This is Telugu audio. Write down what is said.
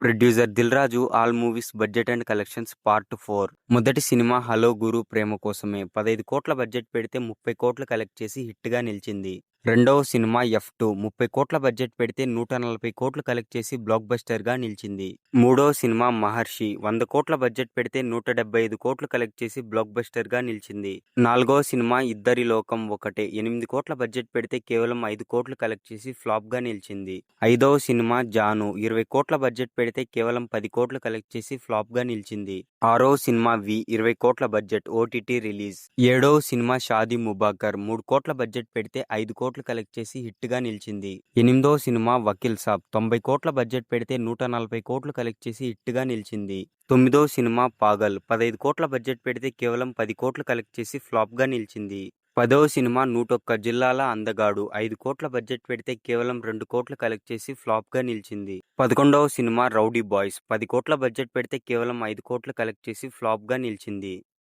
Producer Dil Raju all movies budget and collections part 4. మొదటి సినిమా హలో గురు ప్రేమ కోసమే 15 కోట్ల బడ్జెట్ పెడితే 30 కోట్లు కలెక్ట్ చేసి హిట్ గా నిలిచింది. రెండవ సినిమా F2 30 కోట్ల బడ్జెట్ పెడితే 140 కోట్లు కలెక్ట్ చేసి బ్లాక్ బస్టర్ గా నిలిచింది. మూడవ సినిమా మహర్షి 100 కోట్ల బడ్జెట్ పెడితే 175 కోట్లు కలెక్ట్ చేసి బ్లాక్ బస్టర్ గా నిలిచింది. నాలుగవ సినిమా ఇద్దరి లోకం ఒకటే 8 కోట్ల బడ్జెట్ పెడితే కేవలం 5 కోట్లు కలెక్ట్ చేసి ఫ్లాప్ గా నిలిచింది. ఐదవ సినిమా జాను 20 కోట్ల బడ్జెట్ పెడితే కేవలం 10 కోట్లు కలెక్ట్ చేసి ఫ్లాప్ గా నిలిచింది. ఆరవ సినిమా వి 20 కోట్ల బడ్జెట్ ఓటీటీ రిలీజ్. ఏడవ సినిమా షాదీ ముబాకర్ 3 కోట్ల బడ్జెట్ పెడితే 5 కోట్లు కలెక్ట్ చేసి హిట్ గా నిలిచింది. ఎనిమిదవ సినిమా వకీల్ సాబ్ 90 కోట్ల బడ్జెట్ పెడితే 140 కోట్లు కలెక్ట్ చేసి హిట్ గా నిలిచింది. తొమ్మిదవ సినిమా పాగల్ 15 కోట్ల బడ్జెట్ పెడితే కేవలం 10 కోట్లు కలెక్ట్ చేసి ఫ్లాప్ గా నిలిచింది. పదవ సినిమా 101 జిల్లాల అందగాడు 5 కోట్ల బడ్జెట్ పెడితే కేవలం 2 కోట్లు కలెక్ట్ చేసి ఫ్లాప్ గా నిలిచింది. 11వ సినిమా రౌడీ బాయ్స్ 10 కోట్ల బడ్జెట్ పెడితే కేవలం 5 కోట్లు కలెక్ట్ చేసి ఫ్లాప్ గా నిలిచింది.